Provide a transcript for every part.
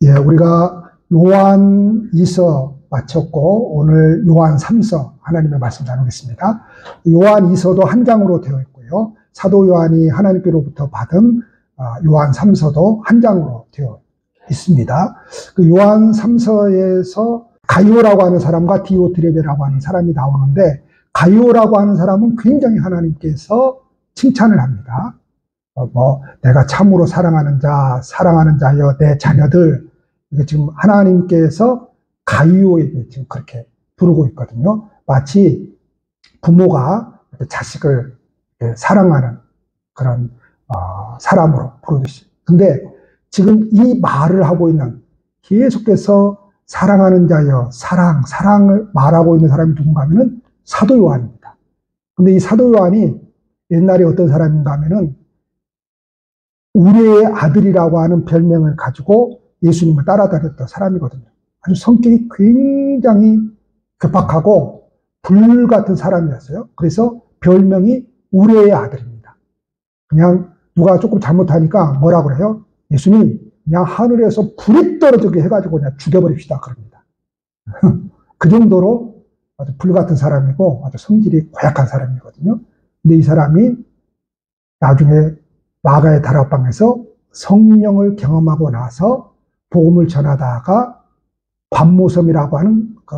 예, 우리가 요한 2서 마쳤고 오늘 요한 3서 하나님의 말씀 나누겠습니다. 요한 2서도 한 장으로 되어 있고요. 사도 요한이 하나님께로부터 받은 요한 3서도 한 장으로 되어 있습니다. 그 요한 3서에서 가이오라고 하는 사람과 디오트레베라고 하는 사람이 나오는데, 가이오라고 하는 사람은 굉장히 하나님께서 칭찬을 합니다. 내가 참으로 사랑하는 자여 내 자녀들, 이게 지금 하나님께서 가이오에게 지금 그렇게 부르고 있거든요. 마치 부모가 자식을 사랑하는 그런 사람으로 부르듯이. 근데 지금 이 말을 하고 있는, 계속해서 사랑하는 자여, 사랑을 말하고 있는 사람이 누군가 하면은 사도 요한입니다. 근데 이 사도 요한이 옛날에 어떤 사람인가 하면은 우리의 아들이라고 하는 별명을 가지고 예수님을 따라다녔던 사람이거든요. 아주 성격이 굉장히 괴팍하고 불 같은 사람이었어요. 그래서 별명이 우레의 아들입니다. 그냥 누가 조금 잘못하니까 뭐라 그래요? 예수님, 그냥 하늘에서 불이 떨어지게 해가지고 그냥 죽여버립시다. 그럽니다. 그 정도로 아주 불 같은 사람이고 아주 성질이 고약한 사람이거든요. 근데 이 사람이 나중에 마가의 다락방에서 성령을 경험하고 나서 복음을 전하다가 관모섬이라고 하는 그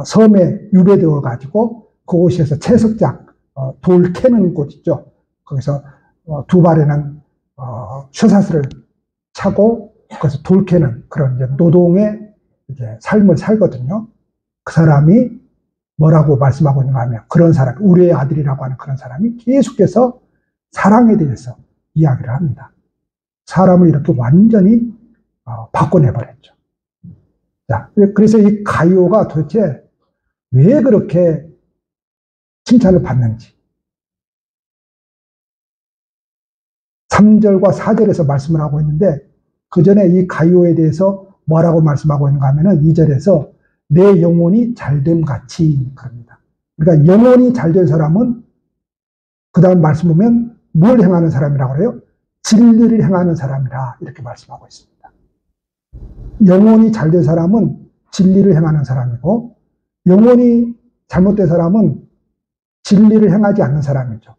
섬에 유배되어 가지고 그곳에서 채석장, 돌 캐는 곳 있죠. 거기서 두 발에는 쇠사슬을 차고 그래서 돌 캐는 그런 이제 노동의 이제 삶을 살거든요. 그 사람이 뭐라고 말씀하고 있는가 하면, 그런 사람, 우리의 아들이라고 하는 그런 사람이 계속해서 사랑에 대해서 이야기를 합니다. 사람을 이렇게 완전히 바꿔내버렸죠. 자, 그래서 이 가이오가 도대체 왜 그렇게 칭찬을 받는지 3절과 4절에서 말씀을 하고 있는데, 그 전에 이 가이오에 대해서 뭐라고 말씀하고 있는가 하면은 2절에서 내 영혼이 잘됨 같이 그럽니다. 그러니까 영혼이 잘된 사람은 그 다음 말씀 보면 뭘 행하는 사람이라고 그래요? 진리를 행하는 사람이라 이렇게 말씀하고 있습니다. 영혼이 잘된 사람은 진리를 행하는 사람이고, 영혼이 잘못된 사람은 진리를 행하지 않는 사람이죠.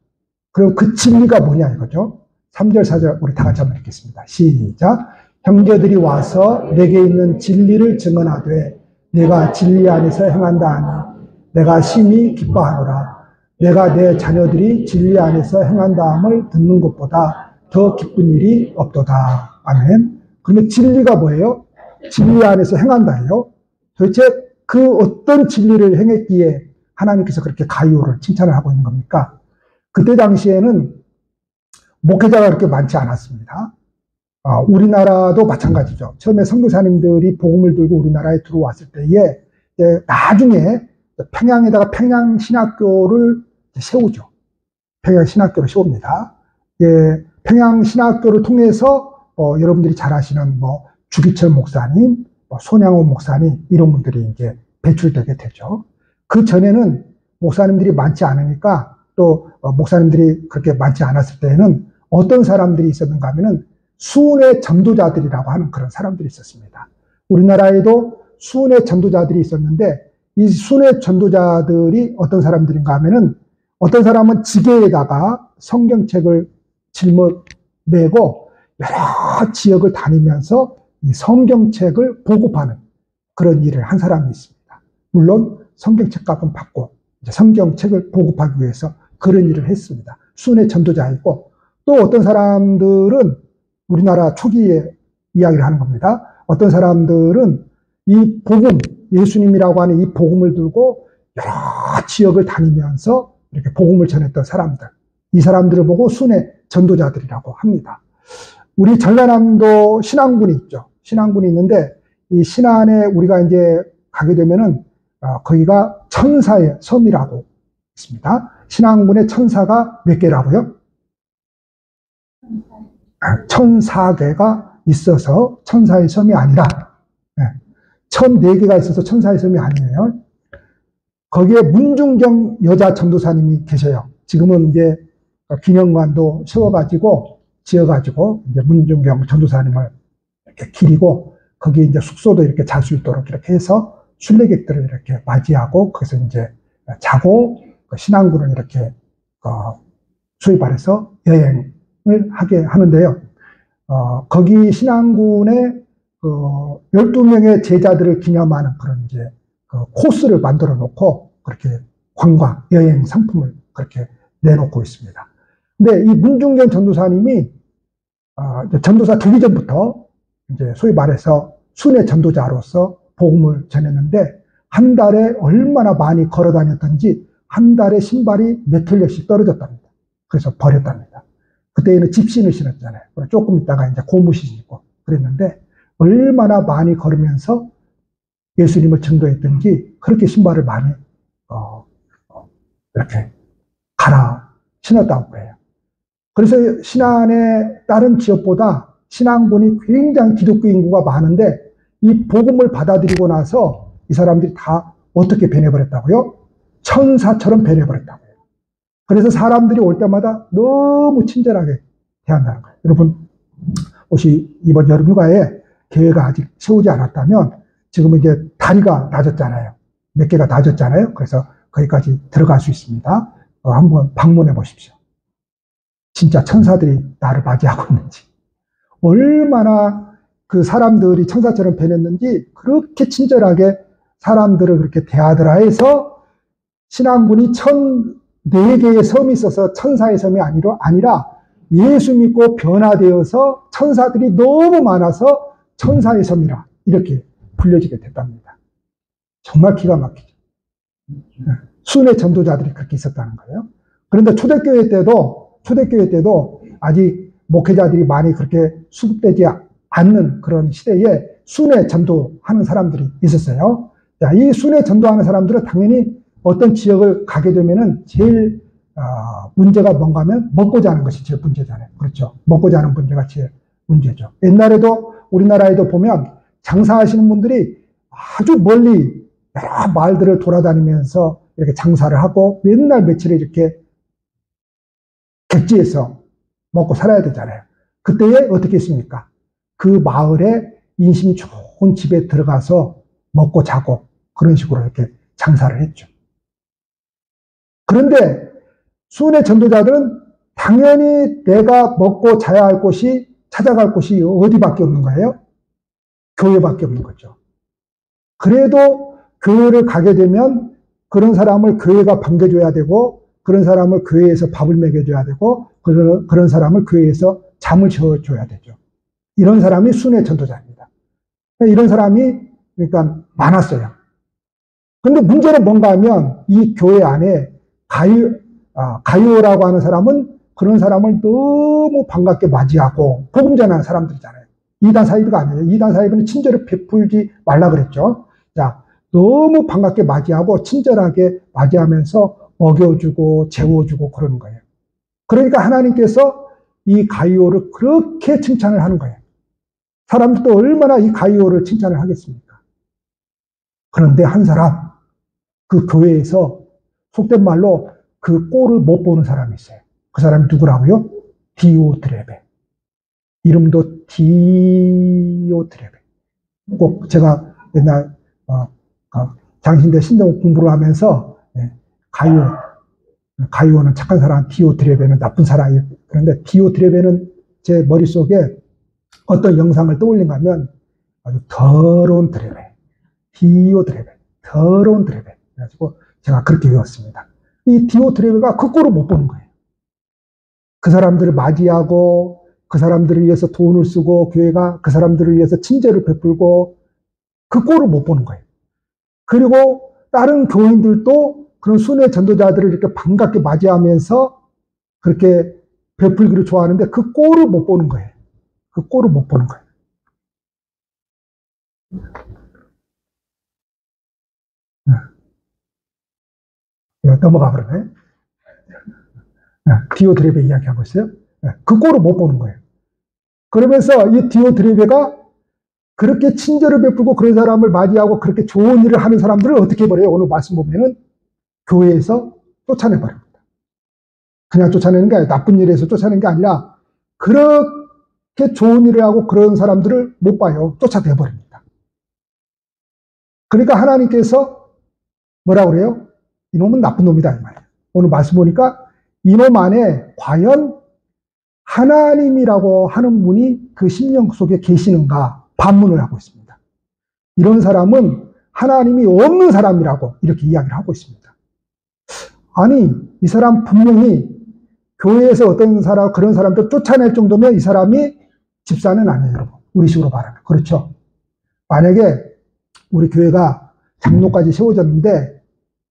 그럼 그 진리가 뭐냐 이거죠. 3절 4절 우리 다 같이 한번 읽겠습니다. 시작. 형제들이 와서 내게 있는 진리를 증언하되 내가 진리 안에서 행한다 하니 내가 심히 기뻐하노라. 내가 내 자녀들이 진리 안에서 행한다함을 듣는 것보다 더 기쁜 일이 없도다. 아멘. 그러면 진리가 뭐예요? 진리 안에서 행한다예요. 도대체 그 어떤 진리를 행했기에 하나님께서 그렇게 가이오를 칭찬을 하고 있는 겁니까? 그때 당시에는 목회자가 그렇게 많지 않았습니다. 우리나라도 마찬가지죠. 처음에 선교사님들이 복음을 들고 우리나라에 들어왔을 때에 나중에 평양에다가 평양신학교를 세우죠. 평양신학교를 세웁니다. 평양신학교를 통해서 여러분들이 잘 아시는 주기철 목사님, 손양호 목사님 이런 분들이 이제 배출되게 되죠. 그 전에는 목사님들이 많지 않으니까, 또 목사님들이 그렇게 많지 않았을 때에는 어떤 사람들이 있었는가 하면은 수은의 전도자들이라고 하는 그런 사람들이 있었습니다. 우리나라에도 수은의 전도자들이 있었는데, 이 수은의 전도자들이 어떤 사람들인가 하면은, 어떤 사람은 지게에다가 성경책을 짊어매고 여러 지역을 다니면서 이 성경책을 보급하는 그런 일을 한 사람이 있습니다. 물론 성경책 값은 받고 이제 성경책을 보급하기 위해서 그런 일을 했습니다. 수은의 전도자이고, 또 어떤 사람들은 우리나라 초기에 이야기를 하는 겁니다. 어떤 사람들은 이 복음, 예수님이라고 하는 이 복음을 들고 여러 지역을 다니면서 이렇게 복음을 전했던 사람들, 이 사람들을 보고 순회 전도자들이라고 합니다. 우리 전라남도 신안군이 있죠. 신안군이 있는데, 이 신안에 우리가 이제 가게 되면은 거기가 천사의 섬이라고 있습니다. 신안군의 천사가 몇 개라고요? 1004개가 있어서 천사의 섬이 아니라 1004개가 있어서 천사의 섬이 아니에요. 거기에 문중경 여자 전도사님이 계셔요. 지금은 이제 기념관도 세워가지고 지어가지고 이제 문중경 전도사님을 이렇게 기리고, 거기 이제 숙소도 이렇게 잘 수 있도록 이렇게 해서 순례객들을 이렇게 맞이하고 거기서 이제 자고 신앙군을 이렇게 소위 말해서 여행을 하게 하는데요. 거기 신앙군에 12명의 제자들을 기념하는 그런 이제 코스를 만들어 놓고 그렇게 관광, 여행 상품을 그렇게 내놓고 있습니다. 근데 이 문중견 전도사님이 전도사 되기 전부터 이제 소위 말해서 순회 전도자로서 복음을 전했는데 한 달에 얼마나 많이 걸어 다녔던지 한 달에 신발이 몇 켤레씩 떨어졌답니다. 그래서 버렸답니다. 그때는 집신을 신었잖아요. 조금 있다가 이제 고무신 신고 그랬는데 얼마나 많이 걸으면서 예수님을 증거했던지 그렇게 신발을 많이 이렇게 갈아 신었다고 해요. 그래서 신안의 다른 지역보다 신앙군이 굉장히 기독교 인구가 많은데 이 복음을 받아들이고 나서 이 사람들이 다 어떻게 변해버렸다고요? 천사처럼 변해버렸다고요. 그래서 사람들이 올 때마다 너무 친절하게 대한다는 거예요. 여러분, 혹시 이번 여름 휴가에 계획가 아직 세우지 않았다면 지금은 이제 다리가 낮았잖아요. 몇 개가 낮았잖아요. 그래서 거기까지 들어갈 수 있습니다. 한번 방문해 보십시오. 진짜 천사들이 나를 맞이하고 있는지, 얼마나 그 사람들이 천사처럼 변했는지 그렇게 친절하게 사람들을 그렇게 대하더라 해서 신앙군이 4개의 섬이 있어서 천사의 섬이 아니라 예수 믿고 변화되어서 천사들이 너무 많아서 천사의 섬이라 이렇게 불려지게 됐답니다. 정말 기가 막히죠. 순회 전도자들이 그렇게 있었다는 거예요. 그런데 초대교회 때도 아직 목회자들이 많이 그렇게 수급되지 않는 그런 시대에 순회 전도하는 사람들이 있었어요. 자, 이 순회 전도하는 사람들은 당연히 어떤 지역을 가게 되면은 제일 문제가 뭔가 하면 먹고 자는 것이 제일 문제잖아요. 그렇죠. 먹고 자는 문제가 제일 문제죠. 옛날에도 우리나라에도 보면 장사하시는 분들이 아주 멀리 여러 마을들을 돌아다니면서 이렇게 장사를 하고 맨날 며칠을 이렇게 객지에서 먹고 살아야 되잖아요. 그때에 어떻게 했습니까? 그 마을에 인심이 좋은 집에 들어가서 먹고 자고 그런 식으로 이렇게 장사를 했죠. 그런데 순회 전도자들은 당연히 내가 먹고 자야 할 곳이 찾아갈 곳이 어디밖에 없는 거예요? 교회밖에 없는 거죠. 그래도 교회를 가게 되면 그런 사람을 교회가 반겨줘야 되고 그런 사람을 교회에서 밥을 먹여줘야 되고 그런 사람을 교회에서 잠을 재워줘야 되죠. 이런 사람이 순회 전도자입니다. 이런 사람이 그러니까 많았어요. 근데 문제는 뭔가 하면 이 교회 안에 가요라고 하는 사람은 그런 사람을 너무 반갑게 맞이하고 복음 전하는 사람들이잖아요. 이단 사이비가 아니에요. 이단 사이비는 친절을 베풀지 말라 그랬죠. 자, 너무 반갑게 맞이하고 친절하게 맞이하면서 먹여주고 재워주고 그러는 거예요. 그러니까 하나님께서 이 가이오를 그렇게 칭찬을 하는 거예요. 사람들도 얼마나 이 가이오를 칭찬을 하겠습니까? 그런데 한 사람, 그 교회에서 속된 말로 그 꼴을 못 보는 사람이 있어요. 그 사람이 누구라고요? 디오드레베. 이름도 디오드레베. 꼭 제가 옛날 장신대 신대문 공부를 하면서 가이오는 착한 사람, 디오드레베는 나쁜 사람이에요. 그런데 디오드레베는 제 머릿속에 어떤 영상을 떠올린가 하면 아주 더러운 드레베, 디오드레베, 더러운 드레베. 그래가지고 제가 그렇게 외웠습니다. 이 디오드레베가 그 꼴을 못 보는 거예요. 그 사람들을 맞이하고 그 사람들을 위해서 돈을 쓰고 교회가 그 사람들을 위해서 친절을 베풀고 그 꼴을 못 보는 거예요. 그리고 다른 교인들도 그런 순회 전도자들을 이렇게 반갑게 맞이하면서 그렇게 베풀기를 좋아하는데 그 꼴을 못 보는 거예요. 그 꼴을 못 보는 거예요. 넘어가 버리네. 디오드레베 이야기하고 있어요. 그 꼴을 못 보는 거예요. 그러면서 이 디오드레베가 그렇게 친절을 베풀고 그런 사람을 맞이하고 그렇게 좋은 일을 하는 사람들을 어떻게 해버려요? 오늘 말씀 보면은 교회에서 쫓아내버립니다. 그냥 쫓아내는 게 아니라 나쁜 일에서 쫓아내는 게 아니라 그렇게 좋은 일을 하고 그런 사람들을 못 봐요. 쫓아내버립니다. 그러니까 하나님께서 뭐라 그래요? 이놈은 나쁜 놈이다, 이 말이에요. 오늘 말씀 보니까 이놈 안에 과연 하나님이라고 하는 분이 그 심령 속에 계시는가 반문을 하고 있습니다. 이런 사람은 하나님이 없는 사람이라고 이렇게 이야기를 하고 있습니다. 아니, 이 사람 분명히 교회에서 어떤 사람, 그런 사람들 쫓아낼 정도면 이 사람이 집사는 아니에요, 여러분. 우리 식으로 말하면. 그렇죠? 만약에 우리 교회가 장로까지 세워졌는데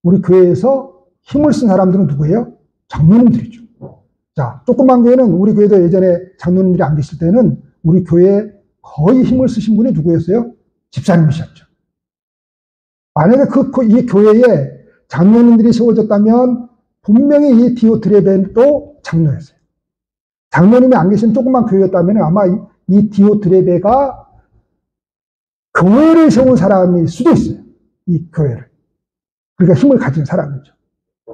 우리 교회에서 힘을 쓴 사람들은 누구예요? 장로님들이죠. 자, 조그만 교회는 우리 교회도 예전에 장로님들이 안 계실 때는 우리 교회에 거의 힘을 쓰신 분이 누구였어요? 집사님이셨죠. 만약에 이 교회에 장로님들이 세워졌다면 분명히 이 디오드레베도 장로였어요. 장로님이 안 계신 조그만 교회였다면 아마 이 디오드레베가 교회를 세운 사람일 수도 있어요. 이 교회를. 그러니까 힘을 가진 사람이죠.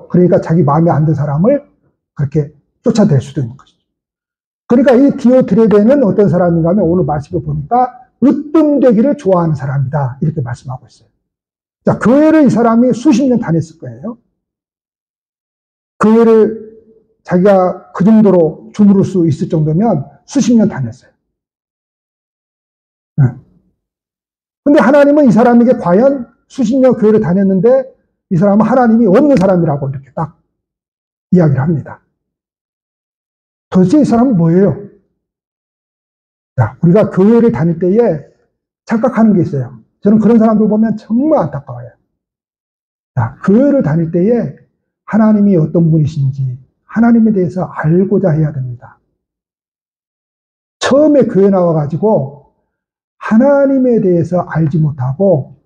그러니까 자기 마음에 안 든 사람을 그렇게 쫓아낼 수도 있는 것이죠. 그러니까 이 디오드레베는 어떤 사람인가 하면 오늘 말씀을 보니까 으뜸되기를 좋아하는 사람이다. 이렇게 말씀하고 있어요. 자, 교회를 이 사람이 수십 년 다녔을 거예요. 교회를 자기가 그 정도로 주무를 수 있을 정도면 수십 년 다녔어요. 근데 하나님은 이 사람에게 과연 수십 년 교회를 다녔는데 이 사람은 하나님이 없는 사람이라고 이렇게 딱 이야기를 합니다. 도대체 이 사람은 뭐예요? 자, 우리가 교회를 다닐 때에 착각하는 게 있어요. 저는 그런 사람들 보면 정말 안타까워요. 자, 교회를 다닐 때에 하나님이 어떤 분이신지 하나님에 대해서 알고자 해야 됩니다. 처음에 교회 나와가지고 하나님에 대해서 알지 못하고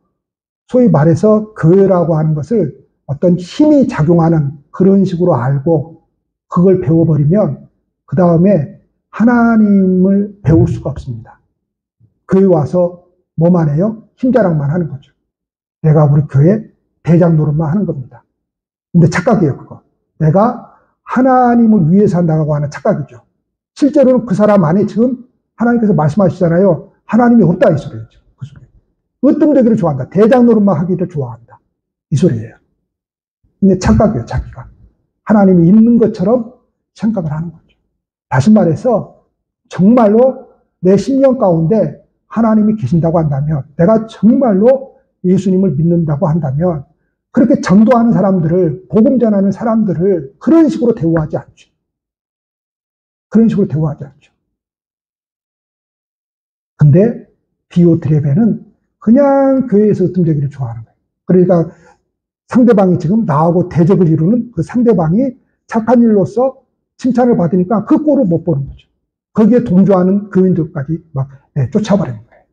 소위 말해서 교회라고 하는 것을 어떤 힘이 작용하는 그런 식으로 알고 그걸 배워버리면 그 다음에 하나님을 배울 수가 없습니다. 교회 와서 뭐만 해요? 힘자랑만 하는 거죠. 내가 우리 교회 대장 노릇만 하는 겁니다. 근데 착각이에요, 그거. 내가 하나님을 위해서 한다고 하는 착각이죠. 실제로는 그 사람 안에 지금 하나님께서 말씀하시잖아요. 하나님이 없다, 이 소리죠. 그 소리. 으뜸되기를 좋아한다. 대장 노릇만 하기를 좋아한다. 이 소리예요. 근데 착각이에요, 자기가. 하나님이 있는 것처럼 생각을 하는 거죠. 다시 말해서 정말로 내 심령 가운데 하나님이 계신다고 한다면, 내가 정말로 예수님을 믿는다고 한다면 그렇게 전도하는 사람들을, 복음 전하는 사람들을 그런 식으로 대우하지 않죠. 그런 식으로 대우하지 않죠. 근데 디오드레베는 그냥 교회에서 으뜸되기를 좋아하는 거예요. 그러니까 상대방이 지금 나하고 대적을 이루는 그 상대방이 착한 일로서 칭찬을 받으니까 그 꼴을 못 보는 거죠. 거기에 동조하는 교인들까지 막 쫓아버리는 거예요.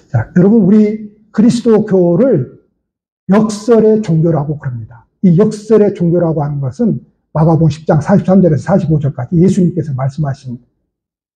자, 여러분, 우리 그리스도교를 역설의 종교라고 그럽니다. 이 역설의 종교라고 하는 것은 마가복음 10장 43절에서 45절까지 예수님께서 말씀하신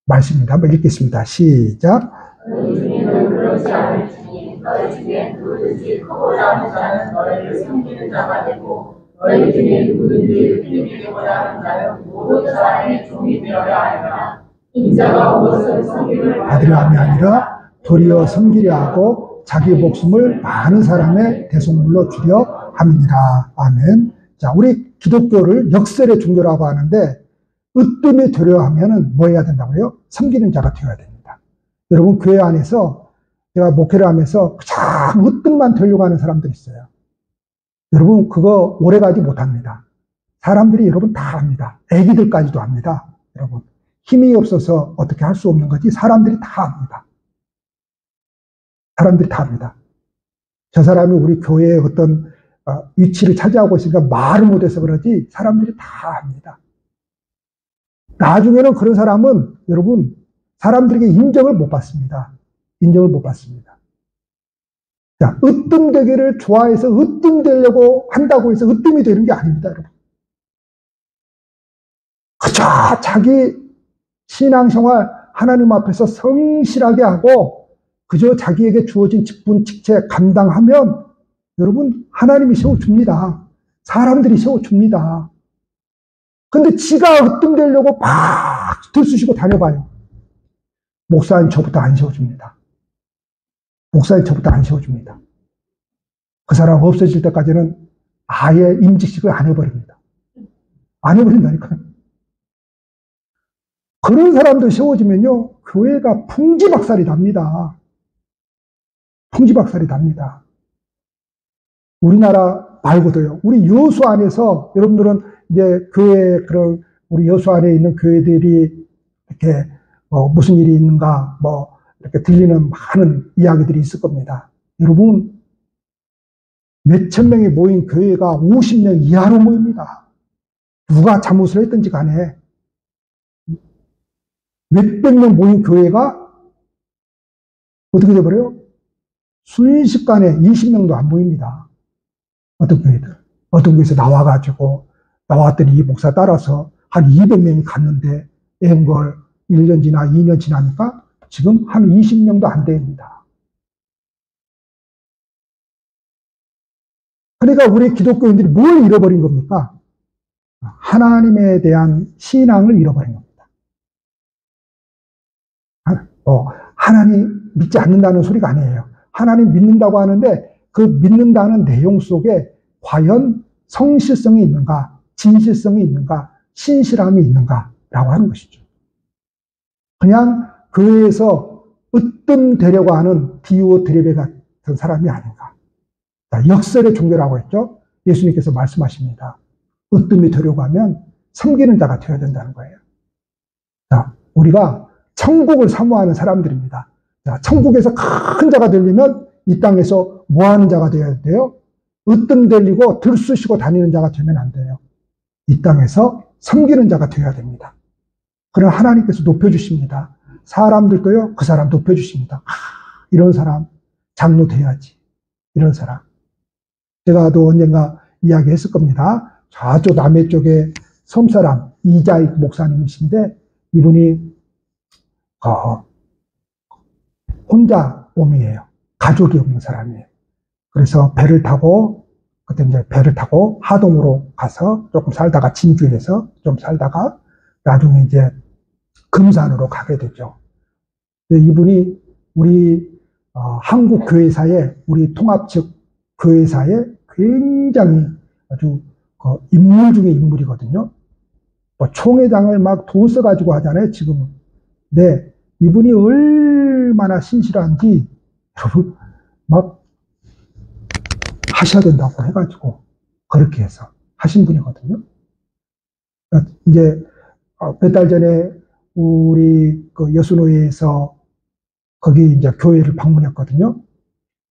말씀입니다. 한번 읽겠습니다. 시작. 너희 중에는 그렇지 않을지니 너희 중에 누구든지 크고자 하는 자는 너희를 섬기는 자가 되고 너희 중에 누구든지 으뜸되고자 하는 자는 모든 사람의 종이 되어야 하리라. 인자가 무엇을 섬김을 받으려 함이 아니라 도리어 섬기려 하고 자기 목숨을 많은 사람의 대속물로 주려 함이니라. 아멘. 자, 우리 기독교를 역설의 종교라고 하는데 으뜸이 되려 하면은 뭐 해야 된다고요? 섬기는 자가 되어야 됩니다. 여러분, 교회 안에서 제가 목회를 하면서 참 으뜸만 되려고 하는 사람들이 있어요. 여러분, 그거 오래가지 못합니다. 사람들이 여러분 다 합니다. 애기들까지도 합니다. 여러분, 힘이 없어서 어떻게 할 수 없는 거지 사람들이 다 합니다. 사람들이 다 합니다. 저 사람이 우리 교회의 어떤 위치를 차지하고 있으니까 말을 못해서 그러지 사람들이 다 합니다. 나중에는 그런 사람은 여러분 사람들에게 인정을 못 받습니다. 인정을 못 받습니다. 자, 으뜸되기를 좋아해서 으뜸되려고 한다고 해서 으뜸이 되는 게 아닙니다, 여러분. 그저 자기 신앙생활 하나님 앞에서 성실하게 하고 그저 자기에게 주어진 직분, 직책 감당하면 여러분 하나님이 세워줍니다. 사람들이 세워줍니다. 근데 지가 으뜸되려고 막 들쑤시고 다녀봐요. 목사님 저부터 안 세워줍니다. 목사님 저부터 안 세워줍니다. 그 사람 없어질 때까지는 아예 임직식을 안 해버립니다. 안 해버린다니까요. 그런 사람도 세워지면요, 교회가 풍지박살이 납니다. 풍지박살이 납니다. 우리나라 말고도요, 우리 여수 안에서, 여러분들은 이제 교회, 그런, 우리 여수 안에 있는 교회들이 이렇게, 무슨 일이 있는가, 이렇게 들리는 많은 이야기들이 있을 겁니다. 여러분, 몇천 명이 모인 교회가 50명 이하로 모입니다. 누가 잘못을 했든지 간에. 몇백 명 모인 교회가 어떻게 돼버려요? 순식간에 20명도 안 모입니다. 어떤 교회들. 어떤 교회에서 나왔더니 이 목사 따라서 한 200명이 갔는데, 앵걸 1년 지나 2년 지나니까 지금 한 20명도 안 됩니다. 그러니까 우리 기독교인들이 뭘 잃어버린 겁니까? 하나님에 대한 신앙을 잃어버린 겁니다. 하나님 믿지 않는다는 소리가 아니에요. 하나님 믿는다고 하는데 그 믿는다는 내용 속에 과연 성실성이 있는가, 진실성이 있는가, 신실함이 있는가라고 하는 것이죠. 그냥 교회에서 으뜸되려고 하는 디오 드레베 같은 사람이 아닌가. 역설의 종교라고 했죠. 예수님께서 말씀하십니다. 으뜸이 되려고 하면 섬기는 자가 되어야 된다는 거예요. 자, 우리가 천국을 사모하는 사람들입니다. 자, 천국에서 큰 자가 되려면 이 땅에서 뭐 하는 자가 되어야 돼요? 으뜸 되리고 들쑤시고 다니는 자가 되면 안 돼요. 이 땅에서 섬기는 자가 되어야 됩니다. 그럼 하나님께서 높여주십니다. 사람들도요, 그 사람 높여주십니다. 이런 사람 장로 돼야지. 이런 사람. 제가 또 언젠가 이야기했을 겁니다. 저쪽 남해 쪽에 섬사람 이자익 목사님이신데 이분이 혼자 몸이에요. 가족이 없는 사람이에요. 그래서 그때 이제 배를 타고 하동으로 가서 조금 살다가 진주에서 좀 살다가 나중에 이제 금산으로 가게 되죠. 이분이 우리 한국 교회사에, 우리 통합 측 교회사에 굉장히 아주 인물 중에 인물이거든요. 총회장을 막 돈 써가지고 하잖아요, 지금은. 네, 이분이 얼마나 신실한지 여러분 막 하셔야 된다고 해가지고 그렇게 해서 하신 분이거든요. 이제 몇 달 전에 우리 그 여수노예에서 거기 이제 교회를 방문했거든요.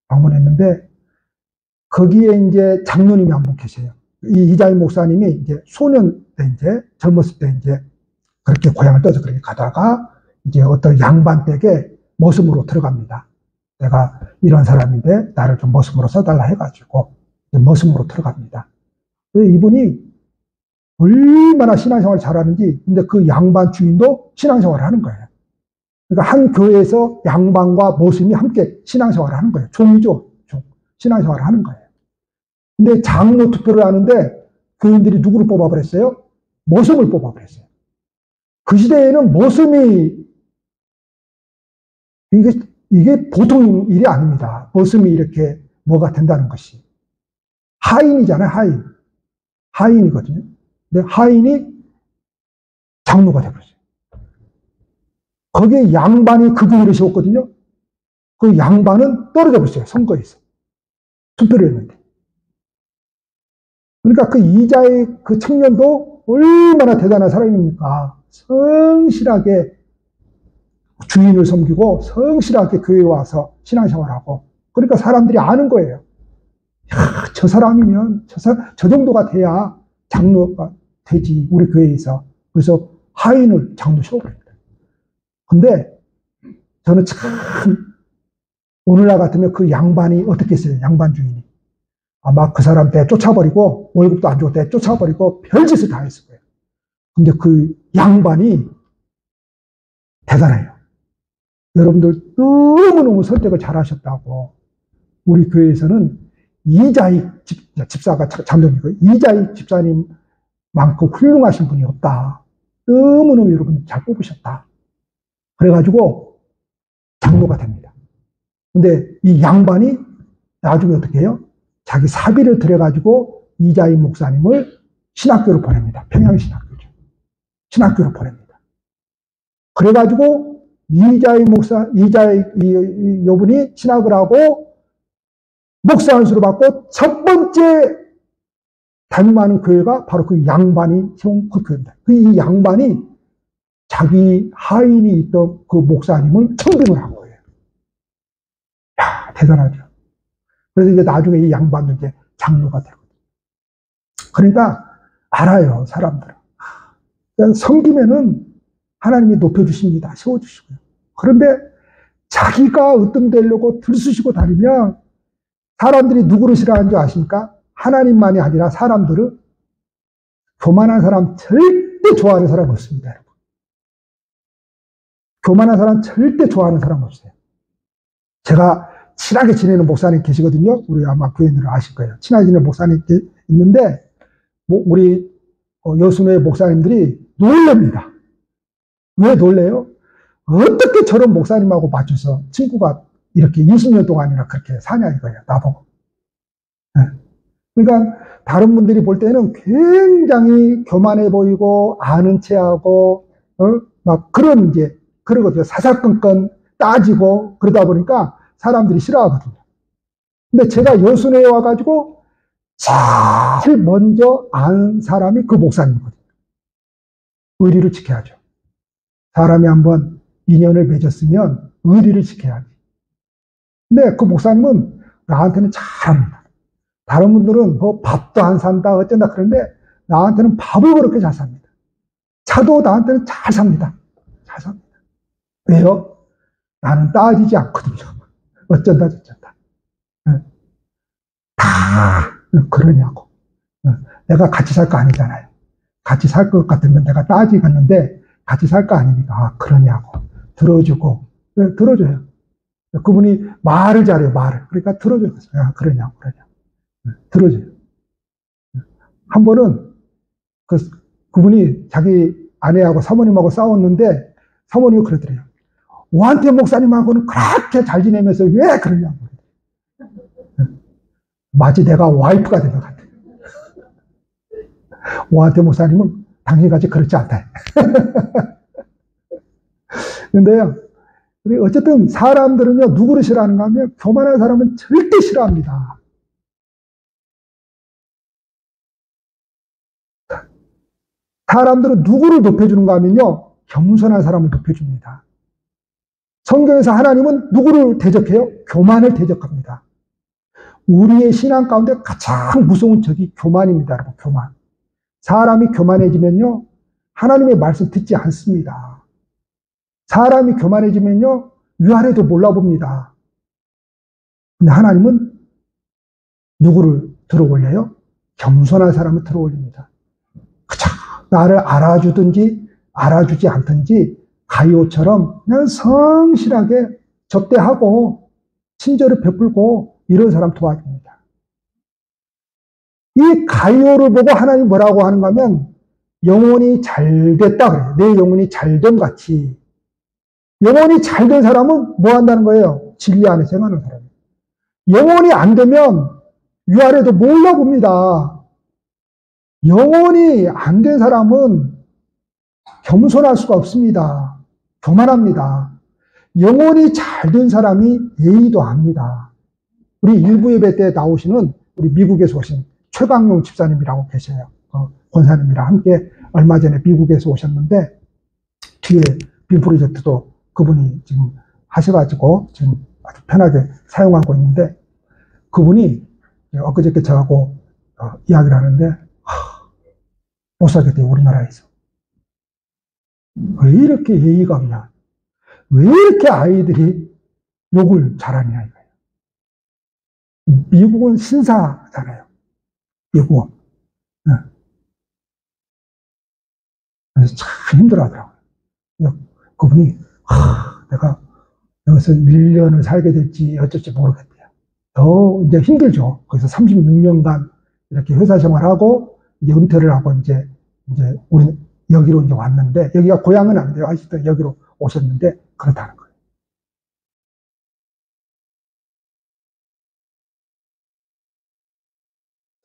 방문했는데 거기에 이제 장로님이 한 분 계세요. 이 이자희 목사님이 이제 소년 때 이제 젊었을 때 이제 그렇게 고향을 떠서 그렇게 가다가 이제 어떤 양반댁에 머슴으로 들어갑니다. 내가 이런 사람인데 나를 좀 머슴으로 써달라 해가지고 머슴으로 들어갑니다. 이분이 얼마나 신앙생활 잘하는지, 근데 그 양반 주인도 신앙생활을 하는 거예요. 그러니까 한 교회에서 양반과 머슴이 함께 신앙생활을 하는 거예요. 종이죠. 신앙생활을 하는 거예요. 근데 장로 투표를 하는데 교인들이 누구를 뽑아버렸어요? 머슴을 뽑아버렸어요. 그 시대에는 머슴이 이게 보통 일이 아닙니다. 머슴이 이렇게 뭐가 된다는 것이. 하인이잖아요, 하인이거든요. 근데 하인이 장로가 되어버렸어요. 거기에 양반이 그 교회를 세웠거든요. 그 양반은 떨어져 버렸어요, 선거에서. 투표를 했는데. 그러니까 그 이자의 그 청년도 얼마나 대단한 사람입니까? 성실하게 주인을 섬기고 성실하게 교회에 와서 신앙생활하고, 그러니까 사람들이 아는 거예요. 야, 저 사람이면 저 정도가 돼야 장로가 되지, 우리 교회에서. 그래서 하인을 장로 세워버립니다. 근데 저는 참 오늘날 같으면 그 양반이 어떻게 했어요? 양반 주인이 아마 그 사람 때 쫓아버리고 월급도 안 주고 때 쫓아버리고 별짓을 다 했을 거예요. 근데 그 양반이 대단해요. 여러분들 너무너무 선택을 잘하셨다고. 우리 교회에서는 이자익 집사가 장로님이고 이자익 집사님만큼 훌륭하신 분이 없다. 너무너무 여러분 잘 뽑으셨다. 그래가지고 장로가 됩니다. 근데 이 양반이 나중에 어떻게 해요? 자기 사비를 들여가지고 이자희 목사님을 신학교로 보냅니다. 평양신학교죠. 신학교로 보냅니다. 그래가지고 이자희 요분이 신학을 하고 목사 안수를 받고 첫 번째 다ним하는 교회가 바로 그 양반이 세운 그 교회입니다. 이 양반이 자기 하인이 있던 그 목사님을 청빙을 한 거예요. 야, 대단하죠. 그래서 이제 나중에 이 양반도 이제 장로가 되거든요. 그러니까 알아요, 사람들은. 그러니까 섬기면은 하나님이 높여주십니다. 세워주시고요. 그런데 자기가 으뜸되려고 들쑤시고 다니면 사람들이 누구를 싫어하는 줄 아십니까? 하나님만이 아니라 사람들은 교만한 사람 절대 좋아하는 사람 없습니다, 여러분. 교만한 사람 절대 좋아하는 사람 없어요. 제가 친하게 지내는 목사님 계시거든요. 우리 아마 교인들은 아실 거예요. 친하게 지내는 목사님 있는데, 우리 여수의 목사님들이 놀랍니다. 왜 놀래요? 어떻게 저런 목사님하고 맞춰서 친구가 이렇게 20년 동안이나 그렇게 사냐 이거예요. 나보고. 그러니까 다른 분들이 볼 때는 굉장히 교만해 보이고 아는 체하고 막 그런 이제 그러거든요. 사사건건 따지고 그러다 보니까 사람들이 싫어하거든요. 근데 제가 여순에 와가지고 제일 먼저 아는 사람이 그 목사님이거든요. 의리를 지켜야죠. 사람이 한번 인연을 맺었으면 의리를 지켜야지. 근데 그 목사님은 나한테는 잘합니다. 다른 분들은 뭐 밥도 안 산다 어쩐다 그러는데 나한테는 밥을 그렇게 잘 삽니다. 차도 나한테는 잘 삽니다. 잘 삽니다. 왜요? 나는 따지지 않거든요. 어쩐다 저쩐다. 다 그러냐고. 내가 같이 살 거 아니잖아요. 같이 살 것 같으면 내가 따지겠는데 같이 살 거 아니니까 아, 그러냐고. 들어주고 들어줘요. 그분이 말을 잘해요. 말을. 그러니까 들어줘요. 아, 그러냐고. 들어줘요. 한 번은 그분이 자기 아내하고 사모님하고 싸웠는데 사모님이 그러더래요. 오한테 목사님하고는 그렇게 잘 지내면서 왜 그러냐고. 마치 내가 와이프가 된 것 같아. 오한테 목사님은 당신같이 그렇지 않다. 근데요, 어쨌든 사람들은요, 누구를 싫어하는가 하면 교만한 사람은 절대 싫어합니다. 사람들은 누구를 높여주는가 하면요, 겸손한 사람을 높여줍니다. 성경에서 하나님은 누구를 대적해요? 교만을 대적합니다. 우리의 신앙 가운데 가장 무서운 적이 교만입니다, 여러분, 교만. 사람이 교만해지면요, 하나님의 말씀 듣지 않습니다. 사람이 교만해지면요, 위아래도 몰라봅니다. 근데 하나님은 누구를 들어 올려요? 겸손한 사람을 들어 올립니다. 그쵸? 나를 알아주든지 알아주지 않든지 가이오처럼 그냥 성실하게 접대하고 친절을 베풀고 이런 사람 도와줍니다. 이 가이오를 보고 하나님이 뭐라고 하는가 하면 영혼이 잘 됐다 그래요. 내 영혼이 잘된 같이. 영혼이 잘된 사람은 뭐 한다는 거예요? 진리 안에 생하는 사람이에요. 영혼이 안 되면 위아래도 몰라봅니다. 영혼이 안 된 사람은 겸손할 수가 없습니다. 교만합니다. 영혼이 잘 된 사람이 예의도 합니다. 우리 일부 예배 때 나오시는 우리 미국에서 오신 최강용 집사님이라고 계세요. 권사님이랑 함께 얼마 전에 미국에서 오셨는데 뒤에 빔 프로젝트도 그분이 지금 하셔가지고 지금 아주 편하게 사용하고 있는데 그분이 엊그저께 저하고 이야기를 하는데 못 살겠대요. 우리나라에서. 왜 이렇게 예의가 없냐? 왜 이렇게 아이들이 욕을 잘하냐 이거예요. 미국은 신사잖아요. 미국은. 그래서 참 힘들어하더라고요. 그분이 내가 여기서 1년을 살게 될지 어쩔지 모르겠대요. 더 이제 힘들죠. 거기서 36년간 이렇게 회사 생활하고 이제 은퇴를 하고 이제 우리 여기로 이제 왔는데 여기가 고향은 아닌데요. 아시죠? 여기로 오셨는데 그렇다는 거예요.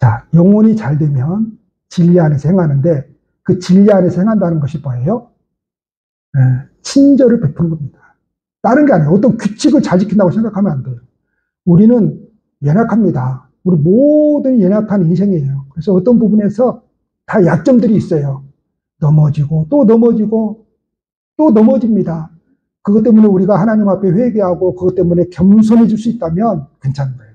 자, 영혼이 잘 되면 진리 안에서 행하는데 그 진리 안에서 행한다는 것이 뭐예요? 친절을 베푸는 겁니다. 다른 게 아니에요. 어떤 규칙을 잘 지킨다고 생각하면 안 돼요. 우리는 연약합니다. 우리 모든 연약한 인생이에요. 그래서 어떤 부분에서 다 약점들이 있어요. 넘어지고 또 넘어지고 또 넘어집니다. 그것 때문에 우리가 하나님 앞에 회개하고 그것 때문에 겸손해질 수 있다면 괜찮은 거예요.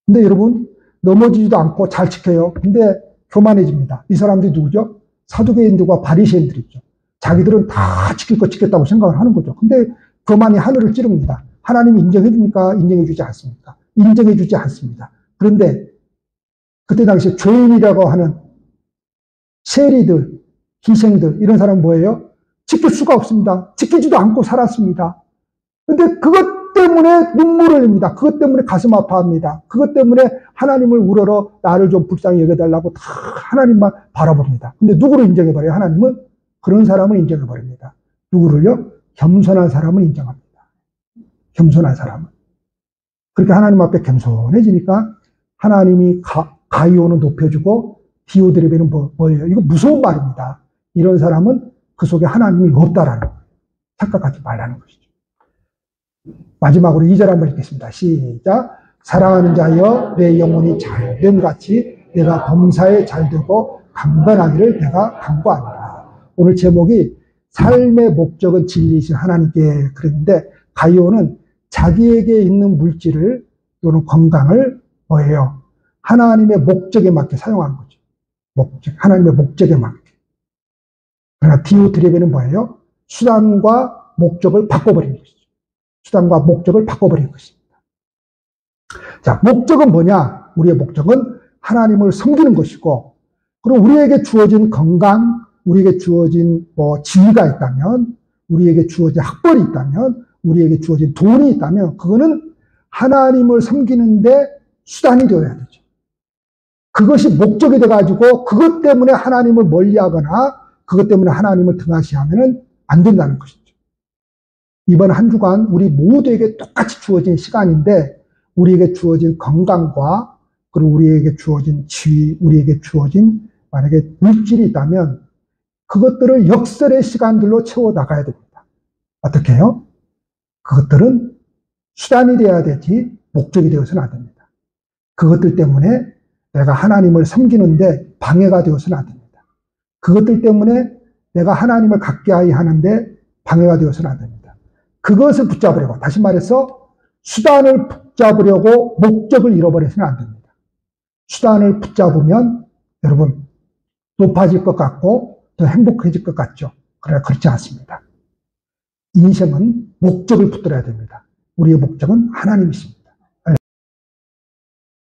근데 여러분, 넘어지지도 않고 잘 지켜요. 근데 교만해집니다. 이 사람들이 누구죠? 사두개인들과 바리새인들이죠. 자기들은 다 지킬 거 지켰다고 생각을 하는 거죠. 근데 교만이 하늘을 찌릅니다. 하나님이 인정해 줍니까? 인정해 주지 않습니까? 인정해 주지 않습니다. 그런데 그때 당시에 죄인이라고 하는 세리들, 희생들, 이런 사람은 뭐예요? 지킬 수가 없습니다. 지키지도 않고 살았습니다. 근데 그것 때문에 눈물을 흘립니다. 그것 때문에 가슴 아파합니다. 그것 때문에 하나님을 우러러 나를 좀 불쌍히 여겨달라고 다 하나님만 바라봅니다. 근데 누구를 인정해버려요? 하나님은 그런 사람을 인정해버립니다. 누구를요? 겸손한 사람을 인정합니다. 겸손한 사람은. 그렇게 하나님 앞에 겸손해지니까 하나님이 가이오는 높여주고 디오드레베는 뭐예요? 이거 무서운 말입니다. 이런 사람은 그 속에 하나님이 없다라는 거예요. 착각하지 말라는 것이죠. 마지막으로 2절 한번 읽겠습니다. 시작. 사랑하는 자여 내 영혼이 잘됨 같이 내가 범사에 잘되고 강건하기를 내가 간구하노라. 오늘 제목이 삶의 목적은 진리이신 하나님께 그랬는데 가이오는 자기에게 있는 물질을 또는 건강을 뭐예요? 하나님의 목적에 맞게 사용한 거죠. 목적, 하나님의 목적에 맞게. 그러나 디오드레베는 뭐예요? 수단과 목적을 바꿔버린 것이죠. 수단과 목적을 바꿔버린 것입니다. 자, 목적은 뭐냐? 우리의 목적은 하나님을 섬기는 것이고, 그리고 우리에게 주어진 건강, 우리에게 주어진 지위가 있다면, 우리에게 주어진 학벌이 있다면, 우리에게 주어진 돈이 있다면, 그거는 하나님을 섬기는데 수단이 되어야 되죠. 그것이 목적이 돼가지고, 그것 때문에 하나님을 멀리하거나, 그것 때문에 하나님을 등하시하면 안 된다는 것이죠. 이번 한 주간 우리 모두에게 똑같이 주어진 시간인데 우리에게 주어진 건강과 그리고 우리에게 주어진 지위, 우리에게 주어진 만약에 물질이 있다면 그것들을 역설의 시간들로 채워 나가야 됩니다. 어떻게 해요? 그것들은 수단이 되어야 되지 목적이 되어서는 안 됩니다. 그것들 때문에 내가 하나님을 섬기는데 방해가 되어서는 안 됩니다. 그것들 때문에 내가 하나님을 갖게 하는데 방해가 되어서는 안 됩니다. 그것을 붙잡으려고, 다시 말해서 수단을 붙잡으려고 목적을 잃어버려서는 안 됩니다. 수단을 붙잡으면 여러분 높아질 것 같고 더 행복해질 것 같죠. 그러나 그렇지 않습니다. 인생은 목적을 붙들어야 됩니다. 우리의 목적은 하나님이십니다.